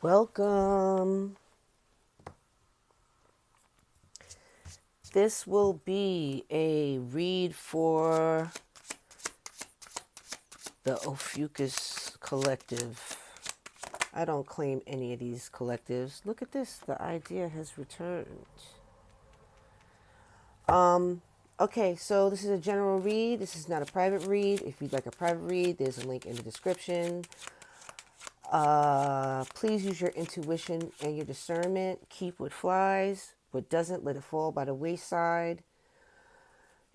Welcome. This will be a read for the Ophiuchus collective. I don't claim any of these collectives. Look at this. The idea has returned. Okay, so this is a general read. This is not a private read. If you'd like a private read, there's a link in the description. Please use your intuition and your discernment. Keep what flies. What doesn't, let it fall by the wayside.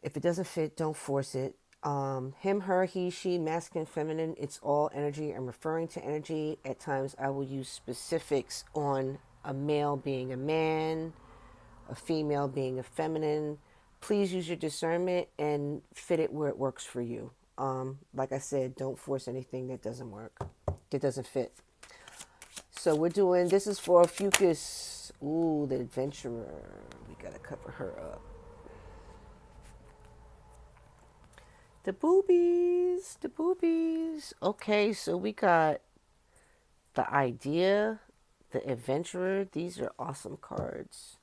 If it doesn't fit, don't force it. Him, her, he, she, masculine, feminine, it's all energy. I'm referring to energy. At times I will use specifics on a male being a man, a female being a feminine. Please use your discernment and fit it where it works for you. Like I said, don't force anything that doesn't work, that doesn't fit. So we're doing, this is for Ophiuchus. Ooh, the adventurer. We gotta cover her up. The boobies, the boobies. Okay, so we got the idea, the adventurer. These are awesome cards.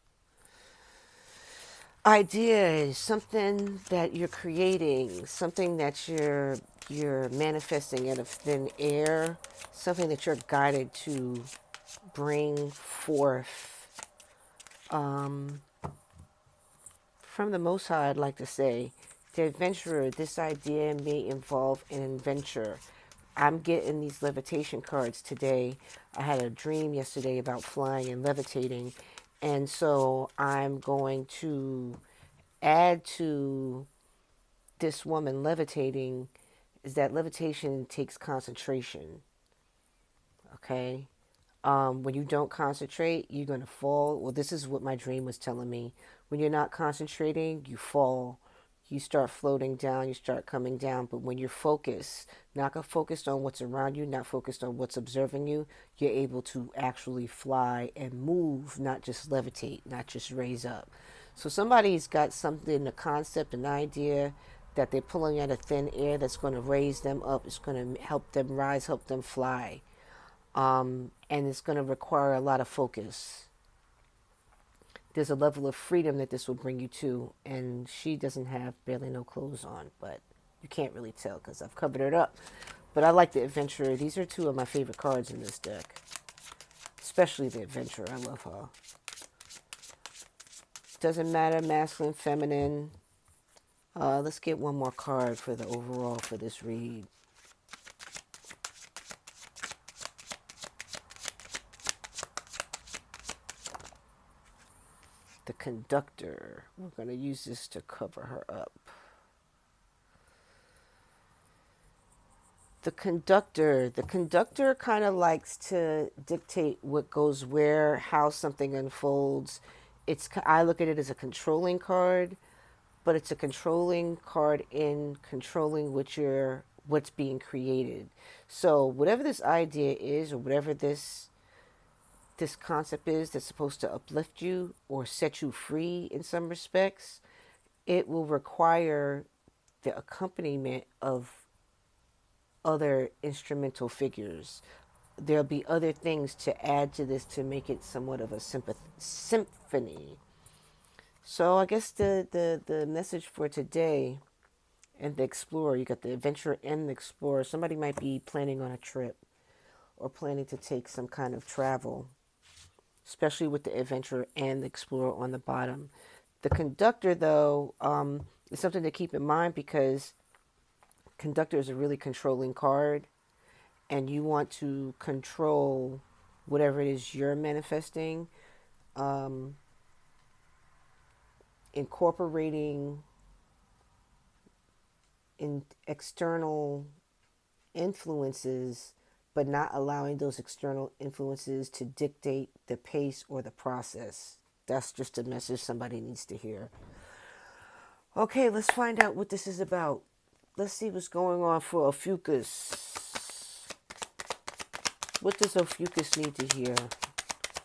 Idea is something that you're creating, something that you're manifesting out of thin air, something that you're guided to bring forth. From the Most High, I'd like to say, the adventurer, this idea may involve an adventure. I'm getting these levitation cards today. I had a dream yesterday about flying and levitating. And so I'm going to add to this woman levitating is that levitation takes concentration. Okay? When you don't concentrate, you're going to fall. Well, this is what my dream was telling me. When you're not concentrating, you fall. You start floating down, you start coming down. But when you're focused, not focused on what's around you, not focused on what's observing you, you're able to actually fly and move, not just levitate, not just raise up. So somebody's got something, a concept, an idea that they're pulling out of thin air that's going to raise them up. It's going to help them rise, help them fly. And it's going to require a lot of focus. There's a level of freedom that this will bring you to, and she doesn't have barely no clothes on, but you can't really tell because I've covered it up. But I like the adventurer. These are two of my favorite cards in this deck, especially the adventurer. I love her. Doesn't matter, masculine, feminine. Let's get one more card for the overall for this read. The conductor. We're going to use this to cover her up. The conductor kind of likes to dictate what goes where, how something unfolds. I look at it as a controlling card, but it's a controlling card in controlling what's being created. So whatever this idea is, or whatever this concept is that's supposed to uplift you or set you free in some respects, it will require the accompaniment of other instrumental figures. There'll be other things to add to this to make it somewhat of a symphony. So I guess the message for today and the explorer, you got the adventurer and the explorer. Somebody might be planning on a trip or planning to take some kind of travel, especially with the adventurer and the explorer on the bottom. The conductor, though, is something to keep in mind because conductor is a really controlling card, and you want to control whatever it is you're manifesting, incorporating in external influences, but not allowing those external influences to dictate the pace or the process. That's just a message somebody needs to hear. Okay, let's find out what this is about. Let's see what's going on for Ophiuchus. What does Ophiuchus need to hear?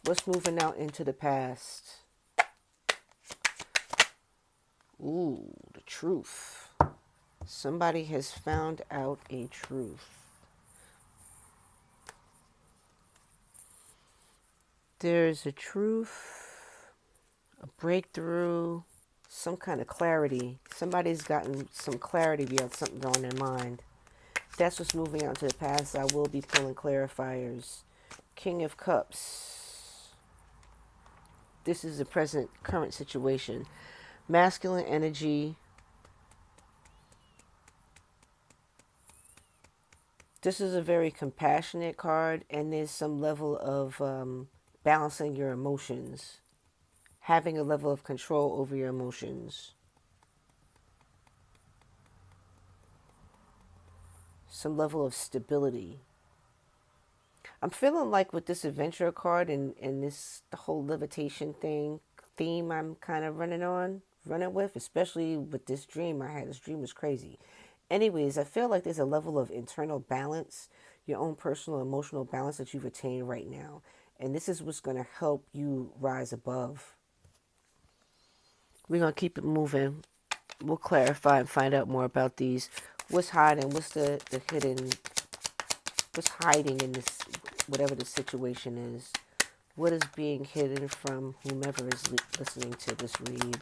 What's moving out into the past? Ooh, the truth. Somebody has found out a truth. There's a truth, a breakthrough, some kind of clarity. Somebody's gotten some clarity beyond something on their mind. That's what's moving out to the past. I will be pulling clarifiers. King of Cups. This is the present, current situation. Masculine energy. This is a very compassionate card, and there's some level of balancing your emotions, having a level of control over your emotions, some level of stability. I'm feeling like with this adventure card and this the whole levitation theme I'm kind of running with, especially with this dream I had. This dream was crazy. Anyways, I feel like there's a level of internal balance, your own personal emotional balance that you've attained right now. And this is what's going to help you rise above. We're going to keep it moving. We'll clarify and find out more about these. What's hiding? What's the hidden? What's hiding in this, whatever the situation is? What is being hidden from whomever is listening to this read?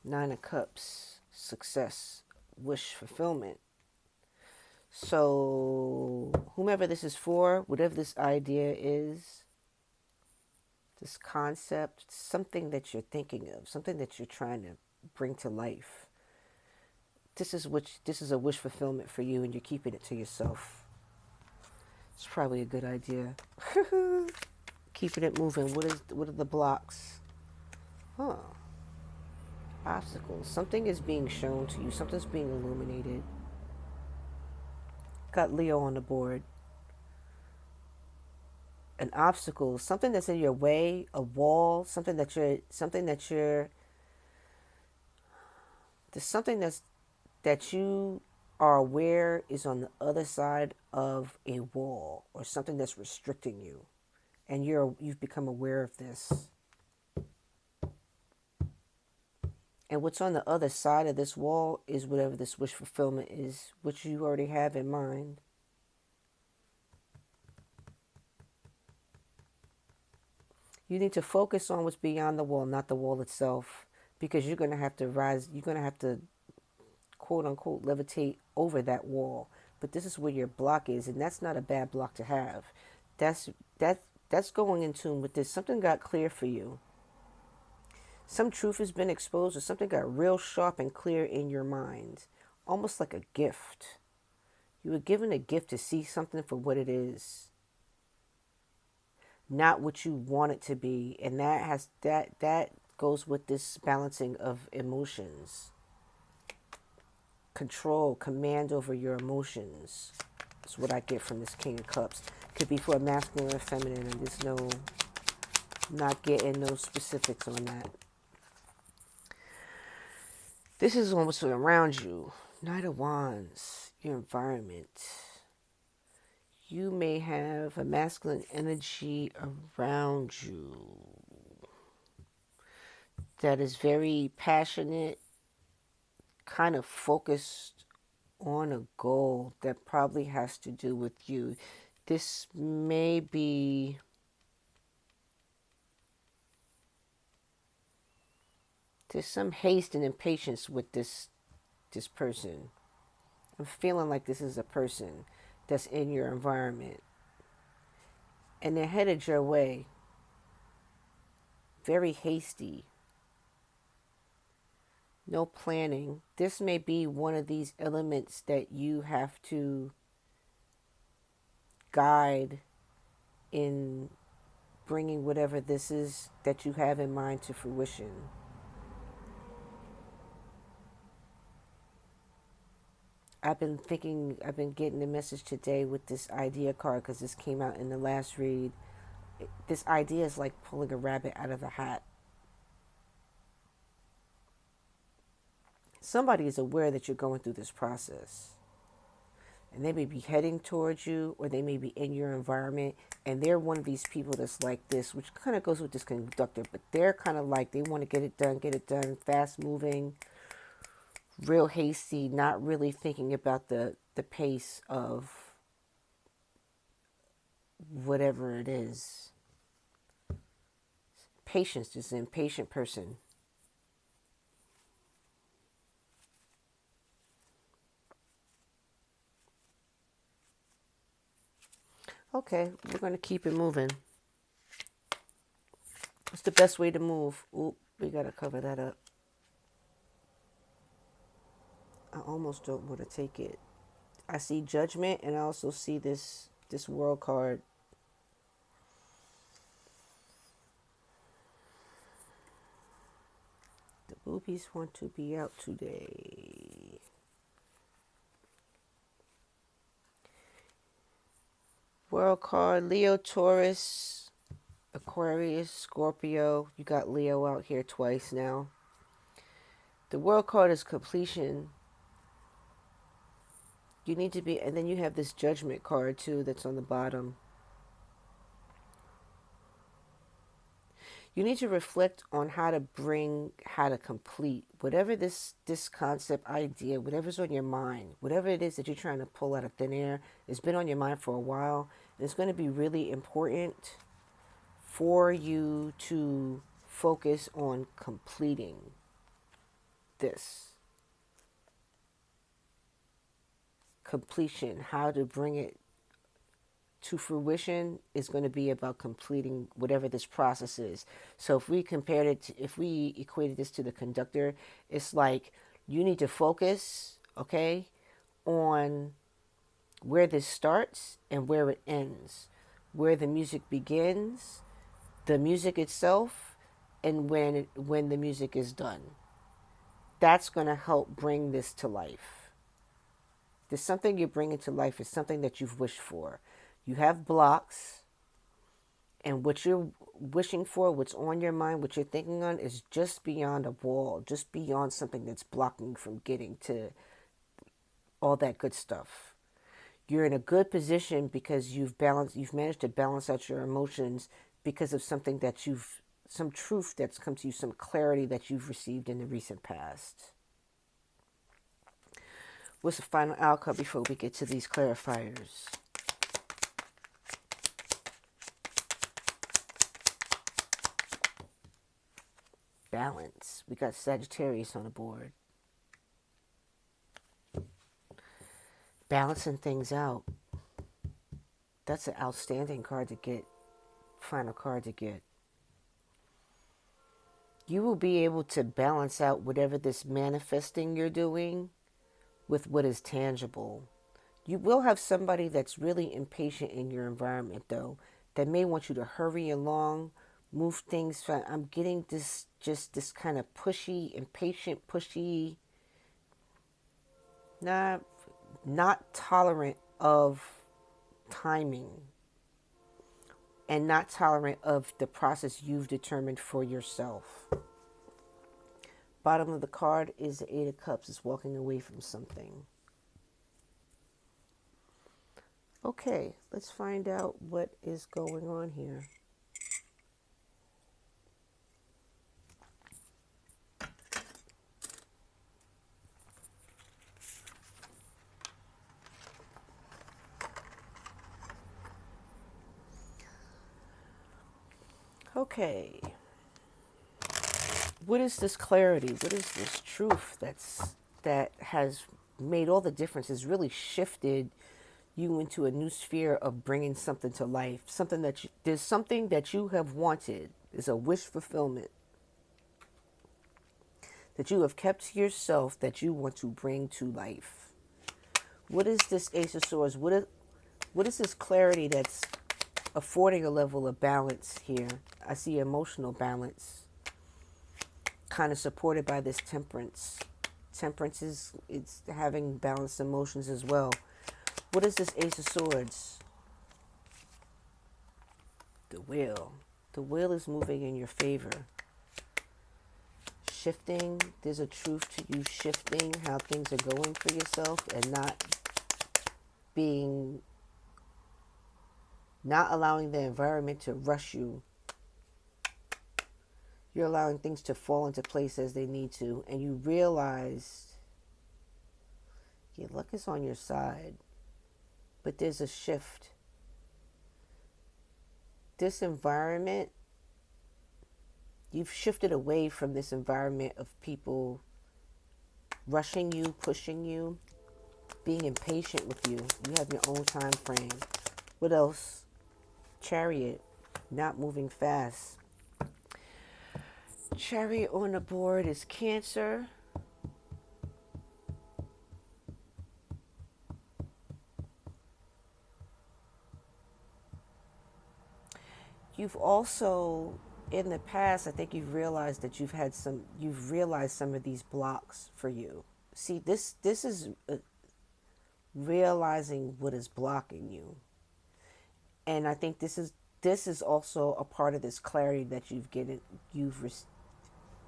Nine of Cups, success, wish fulfillment. So, whomever this is for, whatever this idea is, this concept, something that you're thinking of, something that you're trying to bring to life. This is a wish fulfillment for you, and you're keeping it to yourself. It's probably a good idea. Keeping it moving. What are the blocks? Huh. Obstacles. Something is being shown to you. Something's being illuminated. Got Leo on the board. An obstacle, something that's in your way, a wall, there's something that you are aware is on the other side of a wall, or something that's restricting you, and you've become aware of this. And what's on the other side of this wall is whatever this wish fulfillment is, which you already have in mind. You need to focus on what's beyond the wall, not the wall itself, because you're going to have to rise. You're going to have to, quote unquote, levitate over that wall. But this is where your block is, and that's not a bad block to have. That's going in tune with this. Something got clear for you. Some truth has been exposed, or something got real sharp and clear in your mind, almost like a gift. You were given a gift to see something for what it is, not what you want it to be. And that goes with this balancing of emotions. Control, command over your emotions. That's what I get from this King of Cups. Could be for a masculine or feminine, and there's no, not getting no specifics on that. This is on what's around you. Knight of Wands, your environment. You may have a masculine energy around you that is very passionate, kind of focused on a goal that probably has to do with you. This may be there's some haste and impatience with this person. I'm feeling like this is a person that's in your environment, and they're headed your way. Very hasty. No planning. This may be one of these elements that you have to guide in bringing whatever this is that you have in mind to fruition. I've been getting the message today with this idea card, because this came out in the last read. This idea is like pulling a rabbit out of a hat. Somebody is aware that you're going through this process, and they may be heading towards you, or they may be in your environment, and they're one of these people that's like this, which kind of goes with this conductor, but they're kind of like, they want to get it done, fast moving, real hasty, not really thinking about the pace of whatever it is. Patience is an impatient person. Okay, we're going to keep it moving. What's the best way to move? Oop, we got to cover that up. I almost don't want to take it. I see judgment, and I also see this world card. The boobies want to be out today. World card, Leo, Taurus, Aquarius, Scorpio. You got Leo out here twice now. The world card is completion. You need to be, and then you have this judgment card too that's on the bottom. You need to reflect on how to complete whatever this concept, idea, whatever's on your mind, whatever it is that you're trying to pull out of thin air. It's been on your mind for a while. And it's going to be really important for you to focus on completing this. Completion, how to bring it to fruition is going to be about completing whatever this process is. So if we equated this to the conductor, it's like you need to focus, okay, on where this starts and where it ends, where the music begins, the music itself, and when the music is done. That's going to help bring this to life. There's something you're bringing to life. It's something that you've wished for. You have blocks, and what you're wishing for, what's on your mind, what you're thinking on is just beyond a wall, just beyond something that's blocking you from getting to all that good stuff. You're in a good position because you've managed to balance out your emotions because of something that some truth that's come to you, some clarity that you've received in the recent past. What's the final outcome before we get to these clarifiers? Balance. We got Sagittarius on the board. Balancing things out. That's an outstanding card to get. Final card to get. You will be able to balance out whatever this manifesting you're doing with what is tangible. You will have somebody that's really impatient in your environment, though, that may want you to hurry along, move things. I'm getting this kind of pushy, impatient, pushy, not tolerant of timing and not tolerant of the process you've determined for yourself. Bottom of the card is the Eight of Cups. It's walking away from something. Okay, let's find out what is going on here. Okay. What is this clarity? What is this truth that has made all the difference? Has really shifted you into a new sphere of bringing something to life. There's something that you have wanted. Is a wish fulfillment that you have kept to yourself that you want to bring to life. What is this Ace of Swords? What is this clarity that's affording a level of balance here? I see emotional balance, kind of supported by this Temperance. Temperance it's having balanced emotions as well. What is this Ace of Swords? The Wheel. The Wheel is moving in your favor. Shifting. There's a truth to you shifting how things are going for yourself and not allowing the environment to rush you. You're allowing things to fall into place as they need to, and you realize your luck is on your side, but there's a shift. this environment, you've shifted away from this environment of people rushing you, pushing you, being impatient with you. You have your own time frame. What else? Chariot, not moving fast. Chariot on the board is Cancer. You've also, in the past, I think you've realized that you've realized some of these blocks for you. See, this is realizing what is blocking you. And I think this is also a part of this clarity that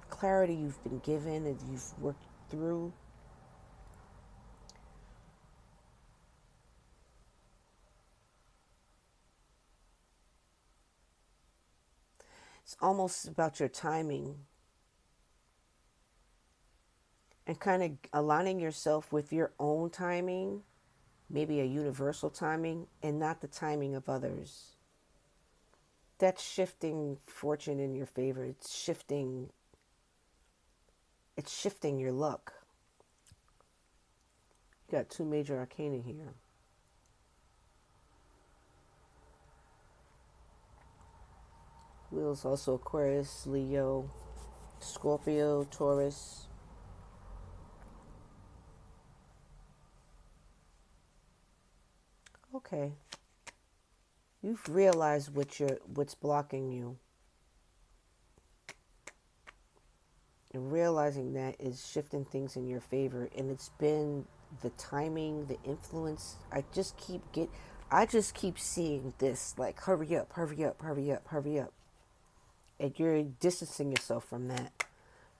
clarity you've been given and you've worked through. It's almost about your timing and kind of aligning yourself with your own timing, maybe a universal timing, and not the timing of others. That's shifting fortune in your favor. It's shifting your luck. You got two major arcana here. Wheels also Aquarius, Leo, Scorpio, Taurus. Okay. You've realized what's blocking you. And realizing that is shifting things in your favor. And it's been the timing, the influence. I just keep seeing this, like, hurry up, hurry up, hurry up, hurry up. And you're distancing yourself from that.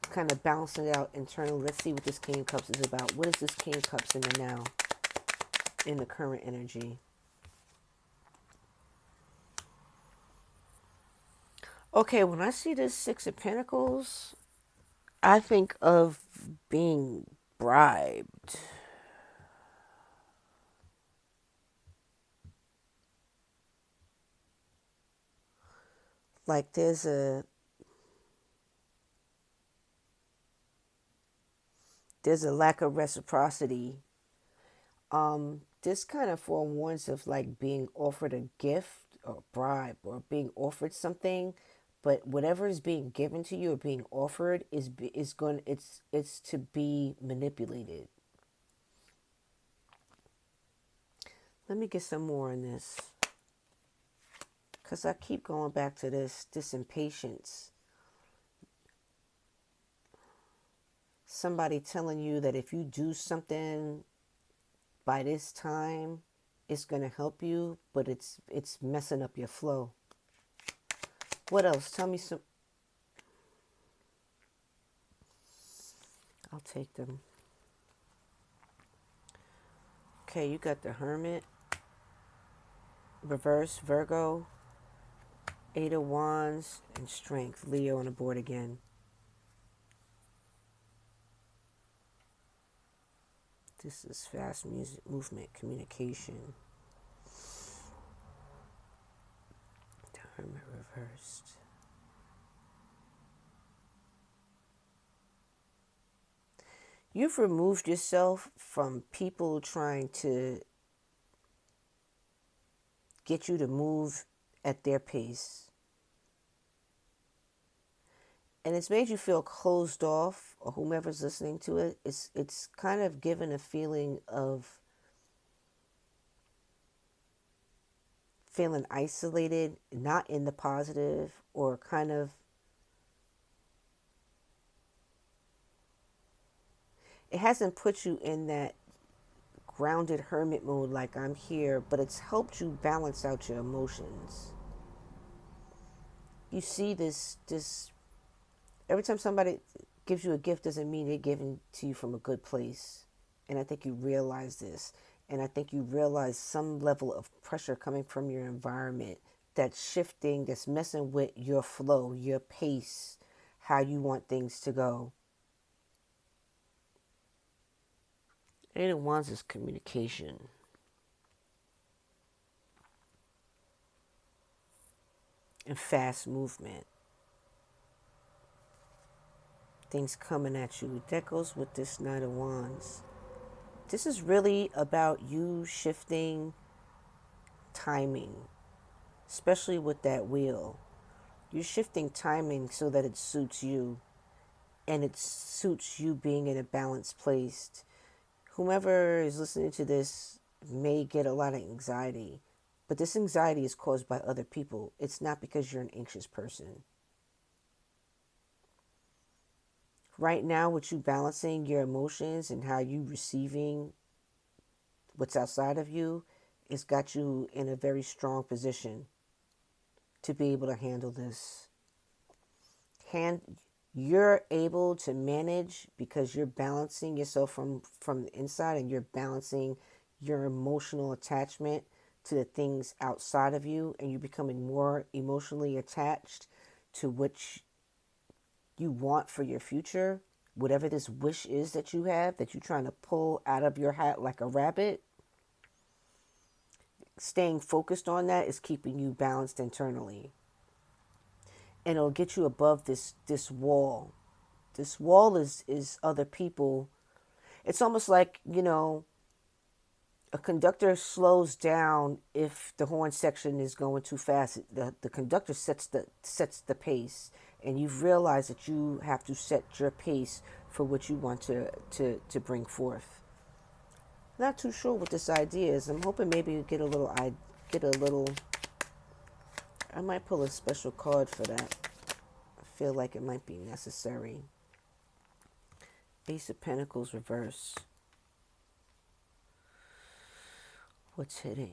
Kind of balancing it out internally. Let's see what this King of Cups is about. What is this King of Cups in the now? In the current energy. Okay, when I see this Six of Pentacles, I think of being bribed. Like there's a lack of reciprocity. This kind of forewarns of like being offered a gift or bribe or being offered something, but whatever is being given to you or being offered it's to be manipulated. Let me get some more on this, because I keep going back to this impatience. Somebody telling you that if you do something by this time, it's going to help you, but it's messing up your flow. What else? Tell me some. I'll take them. Okay, you got the Hermit, reverse Virgo, Eight of Wands, and Strength. Leo on the board again. This is fast movement, communication. The Hermit reversed. You've removed yourself from people trying to get you to move at their pace. And it's made you feel closed off, or whomever's listening to it. It's kind of given a feeling of feeling isolated, not in the positive, or kind of, it hasn't put you in that grounded hermit mode like I'm here, but it's helped you balance out your emotions. You see this every time somebody gives you a gift doesn't mean they're giving to you from a good place. And I think you realize this. And I think you realize some level of pressure coming from your environment that's shifting, that's messing with your flow, your pace, how you want things to go. Eight of Wands is communication. and fast movement. Things coming at you. That goes with this Knight of Wands. This is really about you shifting timing, especially with that wheel. You're shifting timing so that it suits you, and it suits you being in a balanced place. Whomever is listening to this may get a lot of anxiety, but this anxiety is caused by other people. It's not because you're an anxious person. Right now, with you balancing your emotions and how you receiving what's outside of you, it's got you in a very strong position to be able to handle this. You're able to manage because you're balancing yourself from the inside, and you're balancing your emotional attachment to the things outside of you, and you're becoming more emotionally attached to what you want for your future. Whatever this wish is that you have, that you're trying to pull out of your hat like a rabbit, staying focused on that is keeping you balanced internally. And it'll get you above this wall. This wall is other people. It's almost like, a conductor slows down if the horn section is going too fast. The conductor sets the pace, and you've realized that you have to set your pace for what you want to bring forth. Not too sure what this idea is. I'm hoping maybe you get a little. I might pull a special card for that. I feel like it might be necessary. Ace of Pentacles reverse. What's hidden?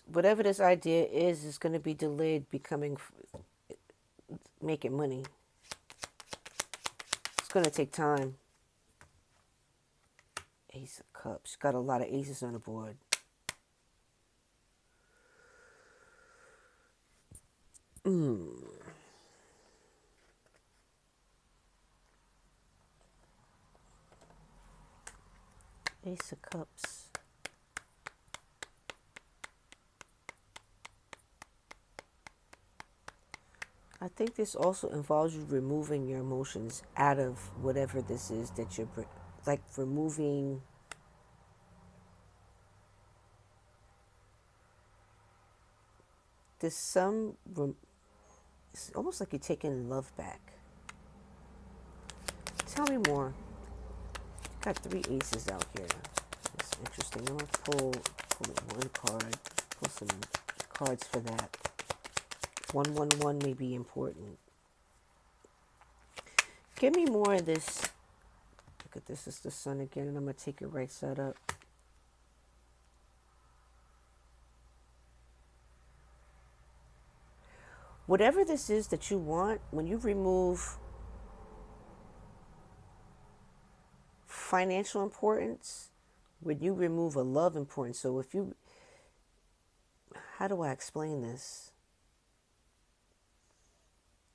Whatever this idea is going to be delayed making money. It's going to take time. Ace of Cups. Got a lot of aces on the board. Ace of Cups. I think this also involves you removing your emotions out of whatever this is that you're, like removing it's almost like you're taking love back. Tell me more. Got 3 aces out here. That's interesting. I'm going to pull one card. Pull some cards for that. 111 may be important. Give me more of this. Look at this. It's the sun again, and I'm going to take it right side up. Whatever this is that you want, when you remove financial importance, when you remove a love importance, so if you, how do I explain this?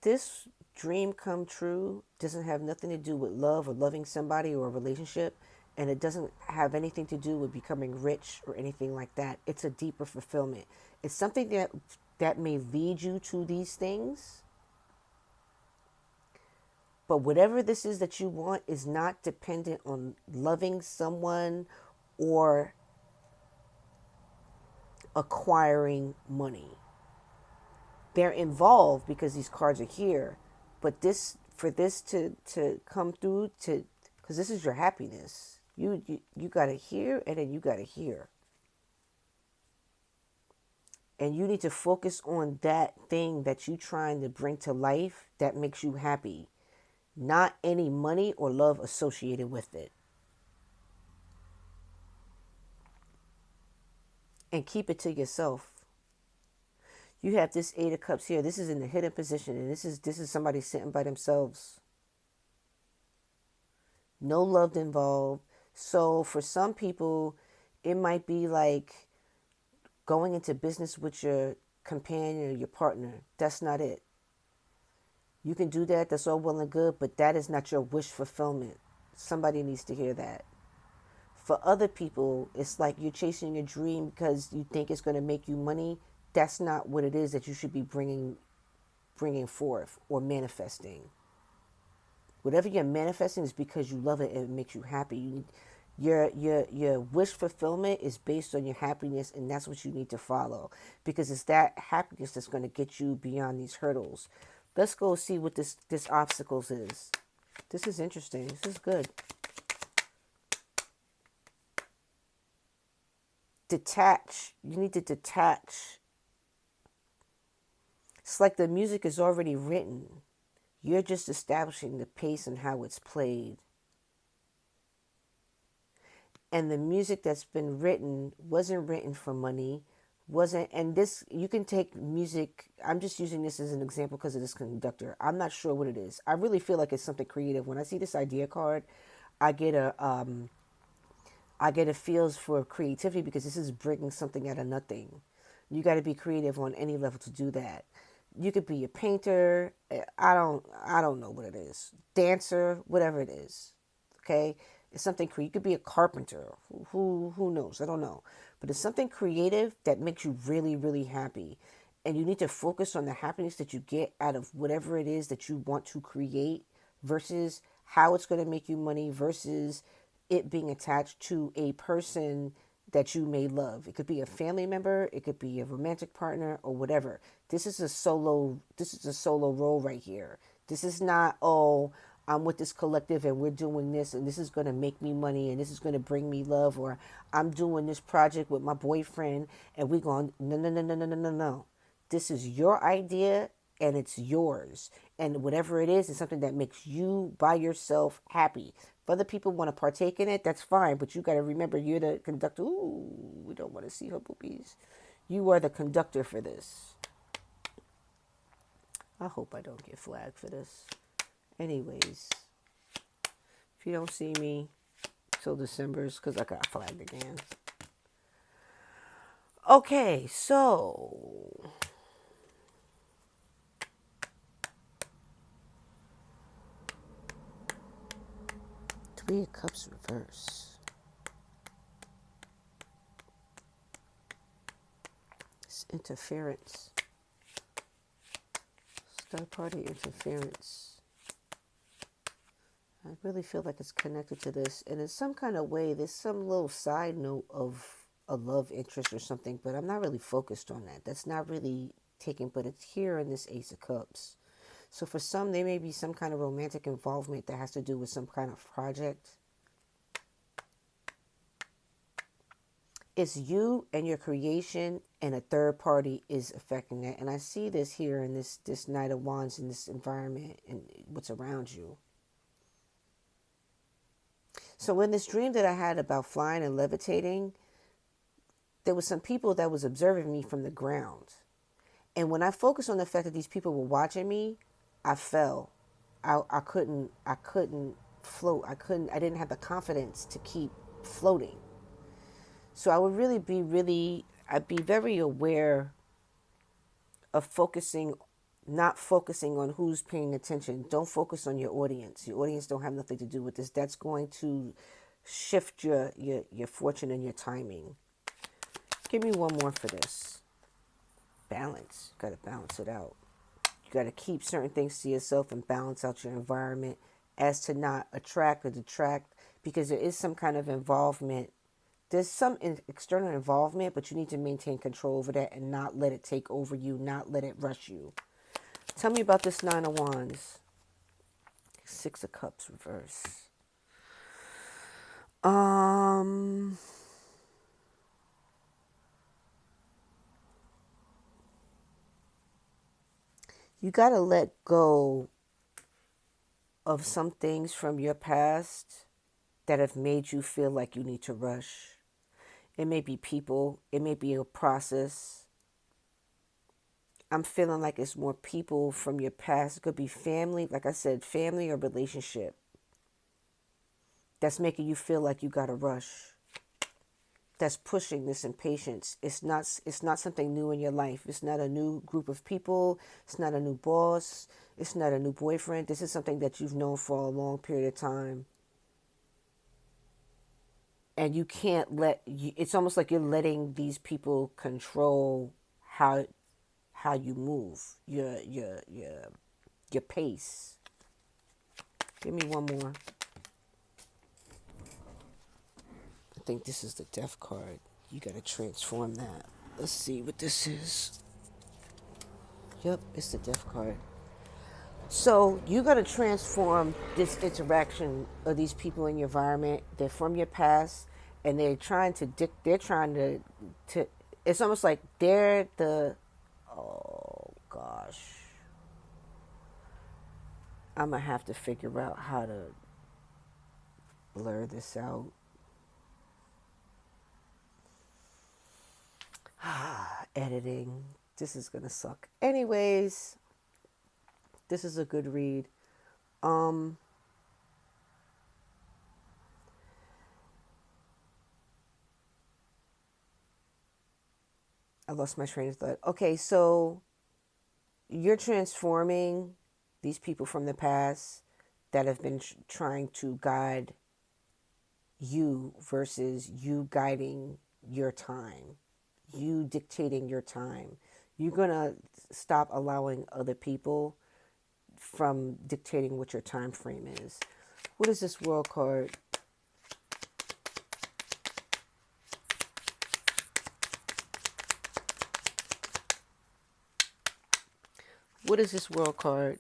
This dream come true doesn't have nothing to do with love or loving somebody or a relationship, and it doesn't have anything to do with becoming rich or anything like that. It's a deeper fulfillment. It's something that may lead you to these things, but whatever this is that you want is not dependent on loving someone or acquiring money. They're involved because these cards are here, but for this to come through, because this is your happiness. You got to hear, and then you got to hear. And you need to focus on that thing that you're trying to bring to life that makes you happy. Not any money or love associated with it. And keep it to yourself. You have this 8 of Cups here. This is in the hidden position, and this is somebody sitting by themselves. No love involved. So for some people, it might be like going into business with your companion or your partner. That's not it. You can do that. That's all well and good, but that is not your wish fulfillment. Somebody needs to hear that. For other people, it's like you're chasing a dream because you think it's going to make you money. That's not what it is that you should be bringing forth or manifesting. Whatever you're manifesting is because you love it and it makes you happy. Your wish fulfillment is based on your happiness, and that's what you need to follow, because it's that happiness that's going to get you beyond these hurdles. Let's go see what this obstacles is. This is interesting. This is good. Detach. You need to detach. It's like the music is already written. You're just establishing the pace and how it's played. And the music that's been written wasn't written for money, and this, you can take music, I'm just using this as an example because of this conductor. I'm not sure what it is. I really feel like it's something creative. When I see this idea card, I get a feels for creativity, because this is bringing something out of nothing. You got to be creative on any level to do that. You could be a painter. I don't know what it is. Dancer, whatever it is. Okay, it's something creative. You could be a carpenter. Who knows? I don't know. But it's something creative that makes you really, really happy, and you need to focus on the happiness that you get out of whatever it is that you want to create, versus how it's going to make you money, versus it being attached to a person that you may love. It could be a family member, it could be a romantic partner, or whatever. This is a solo role right here. This is not, oh, I'm with this collective and we're doing this and this is going to make me money and this is going to bring me love, or I'm doing this project with my boyfriend and we're going, no, no, no, no, no, no, no, no. This is your idea and it's yours. And whatever it is something that makes you by yourself happy. If other people want to partake in it, that's fine. But you got to remember, you're the conductor. Ooh, we don't want to see her boobies. You are the conductor for this. I hope I don't get flagged for this. Anyways, if you don't see me till December, it's because I got flagged again. Okay, so Three of Cups reverse. It's interference. Third party interference. I really feel like it's connected to this. And in some kind of way, there's some little side note of a love interest or something, but I'm not really focused on that. That's not really taken, but it's here in this Ace of Cups. So for some, there may be some kind of romantic involvement that has to do with some kind of project. It's you and your creation, and a third party is affecting that. And I see this here in this Knight of Wands, in this environment and what's around you. So in this dream that I had about flying and levitating, there was some people that was observing me from the ground. And when I focused on the fact that these people were watching me, I fell. I couldn't float. I didn't have the confidence to keep floating. So I would I'd be very aware of not focusing on who's paying attention. Don't focus on your audience. Your audience don't have nothing to do with this. That's going to shift your fortune and your timing. Give me one more for this. Balance. Got to balance it out. You got to keep certain things to yourself and balance out your environment as to not attract or detract, because there is some kind of involvement. There's some external involvement, but you need to maintain control over that and not let it take over you, not let it rush you. Tell me about this Nine of Wands. Six of Cups reverse. You got to let go of some things from your past that have made you feel like you need to rush. It may be people. It may be a process. I'm feeling like it's more people from your past. It could be family, like I said, family or relationship that's making you feel like you got to rush. that's pushing this impatience. It's not something new in your life. It's not a new group of people. It's not a new boss. It's not a new boyfriend. This is something that you've known for a long period of time. And you can't it's almost like you're letting these people control how you move, your pace. Give me one more. I think this is the death card. You got to transform that. Let's see what this is. Yep, it's the death card. So you got to transform this interaction of these people in your environment. They're from your past, and they're trying to. They're trying to. It's almost like they're the. Oh gosh. I'm gonna have to figure out how to blur this out. Editing. This is gonna suck. Anyways, this is a good read. I lost my train of thought. Okay, so you're transforming these people from the past that have been trying to guide you versus you guiding your time, you dictating your time. You're going to stop allowing other people from dictating what your time frame is. What is this world card? What is this world card?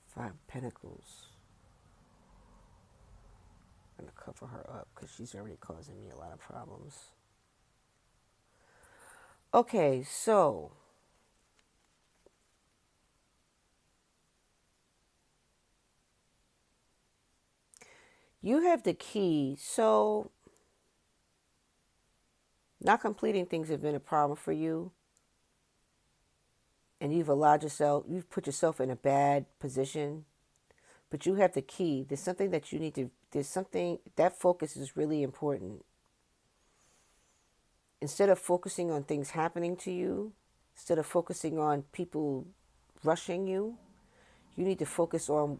Five Pentacles. I'm going to cover her up because she's already causing me a lot of problems. Okay, so you have the key. So not completing things have been a problem for you. And you've put yourself in a bad position, but you have the key. There's something that you need to, there's something, that focus is really important. Instead of focusing on things happening to you, instead of focusing on people rushing you, you need to focus on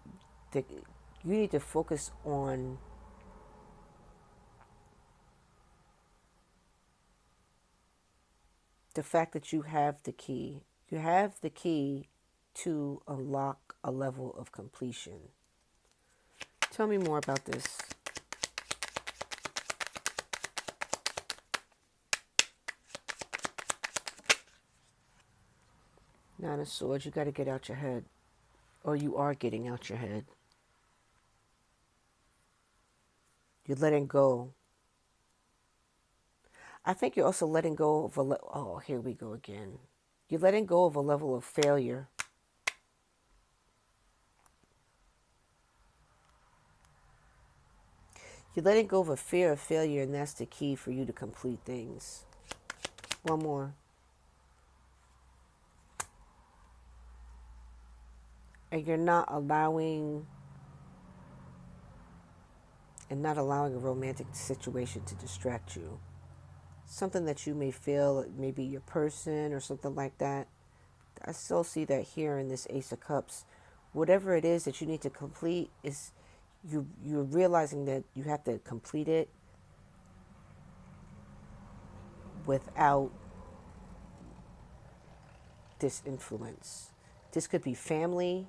the, you need to focus on the fact that you have the key. You have the key to unlock a level of completion. Tell me more about this. Nine of Swords, you got to get out your head. Or you are getting out your head. You're letting go. I think you're also letting go of oh, here we go again. You're letting go of a level of failure. You're letting go of a fear of failure, and that's the key for you to complete things. One more. And you're not allowing a romantic situation to distract you. Something that you may feel, maybe your person or something like that. I still see that here in this Ace of Cups. Whatever it is that you need to complete, is you're realizing that you have to complete it without this influence. This could be family.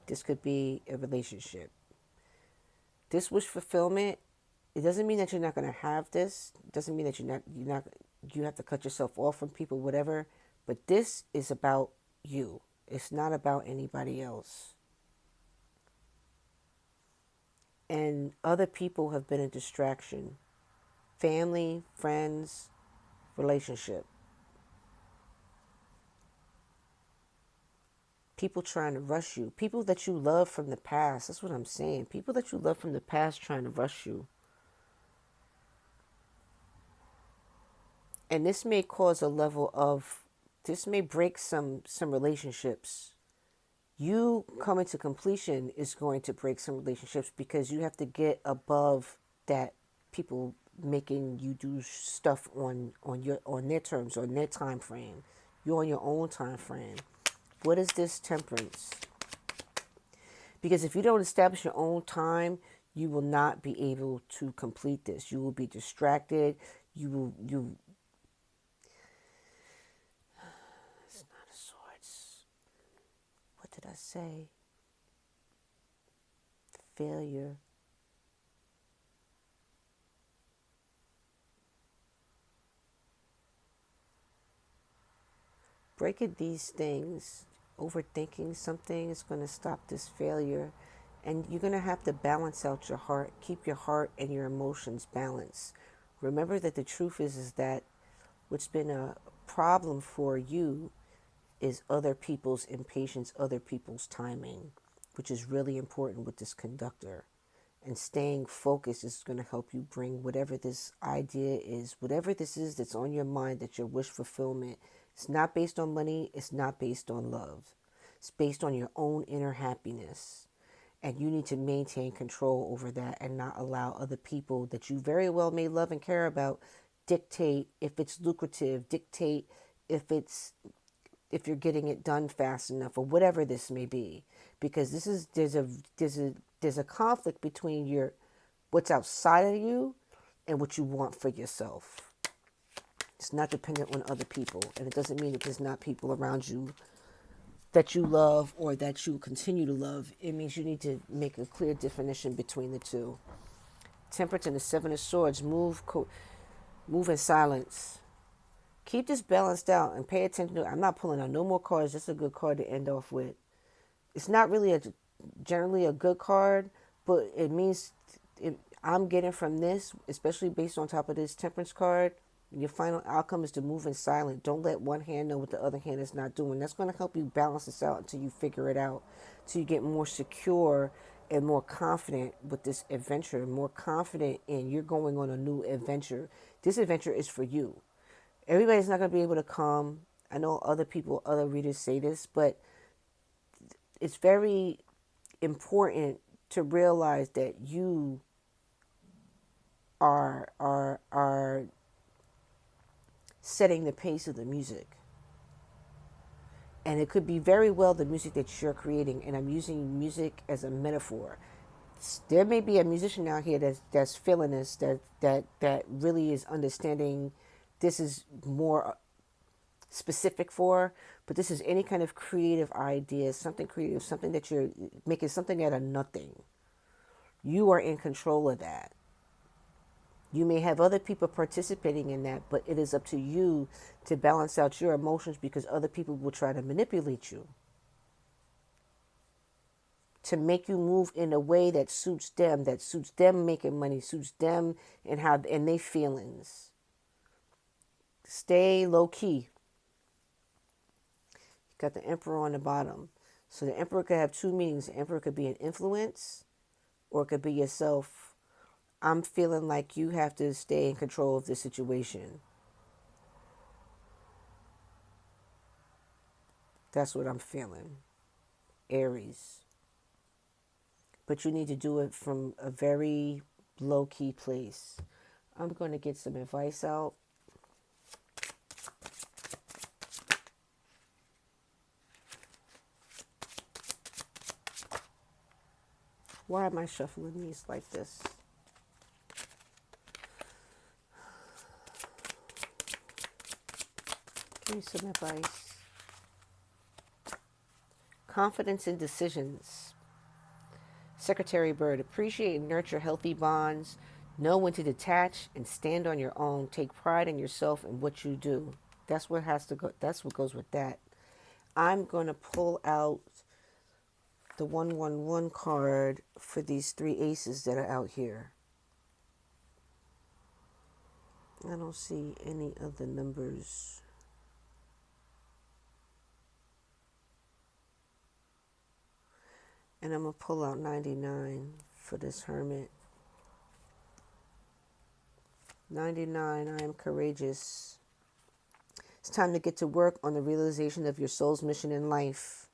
This could be a relationship. This wish fulfillment, it doesn't mean that you're not going to have this. It doesn't mean that you have to cut yourself off from people, whatever. But this is about you. It's not about anybody else. And other people have been a distraction. Family, friends, relationship. People trying to rush you. People that you love from the past. That's what I'm saying. People that you love from the past trying to rush you. And this may cause a level of, this may break some relationships. You coming to completion is going to break some relationships because you have to get above that people making you do stuff on their terms, on their time frame. You're on your own time frame. What is this Temperance? Because if you don't establish your own time, you will not be able to complete this. You will be distracted. You it's not a swords. What did I say? Failure. Breaking these things, overthinking something is going to stop this failure. And you're going to have to balance out your heart. Keep your heart and your emotions balanced. Remember that the truth is that what's been a problem for you is other people's impatience, other people's timing, which is really important with this conductor. And staying focused is going to help you bring whatever this idea is, whatever this is that's on your mind, that your wish fulfillment. It's not based on money. It's not based on love. It's based on your own inner happiness. And you need to maintain control over that and not allow other people that you very well may love and care about dictate if it's lucrative, dictate if you're getting it done fast enough, or whatever this may be. Because there's a conflict between your what's outside of you and what you want for yourself. It's not dependent on other people, and it doesn't mean that there's not people around you that you love or that you continue to love. It means you need to make a clear definition between the two. Temperance and the Seven of Swords. Move in silence. Keep this balanced out and pay attention to it. I'm not pulling out no more cards. Just a good card to end off with. It's not really generally a good card, but it means I'm getting from this, especially based on top of this Temperance card, your final outcome is to move in silence. Don't let one hand know what the other hand is not doing. That's going to help you balance this out until you figure it out, until you get more secure and more confident with this adventure, more confident in you're going on a new adventure. This adventure is for you. Everybody's not going to be able to come. I know other readers say this, but it's very important to realize that you are setting the pace of the music. And it could be very well the music that you're creating, and I'm using music as a metaphor. There may be a musician out here that's feeling this, that really is understanding this is more specific for, but this is any kind of creative idea, something creative, something that you're making something out of nothing. You are in control of that. You may have other people participating in that, but it is up to you to balance out your emotions, because other people will try to manipulate you to make you move in a way that suits them making money, suits them and their feelings. Stay low key. You got the Emperor on the bottom. So the Emperor could have two meanings. The Emperor could be an influence, or it could be yourself. I'm feeling like you have to stay in control of the situation. That's what I'm feeling. Aries. But you need to do it from a very low-key place. I'm going to get some advice out. Why am I shuffling these like this? Give me some advice. Confidence in decisions. Secretary Bird, appreciate and nurture healthy bonds. Know when to detach and stand on your own. Take pride in yourself and what you do. That's what has to go. That's what goes with that. I'm going to pull out the 111 card for these three aces that are out here. I don't see any of the numbers. And I'm going to pull out 99 for this Hermit. 99, I am courageous. It's time to get to work on the realization of your soul's mission in life.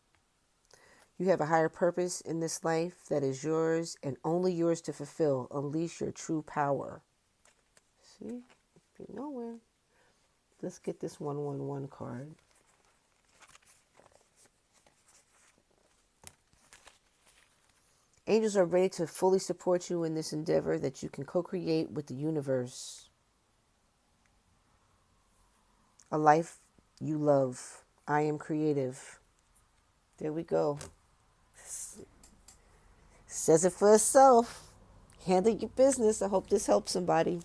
You have a higher purpose in this life that is yours and only yours to fulfill. Unleash your true power. See? Be nowhere. Let's get this 111 card. Angels are ready to fully support you in this endeavor that you can co-create with the universe. A life you love. I am creative. There we go. Says it for itself. Handle your business. I hope this helps somebody.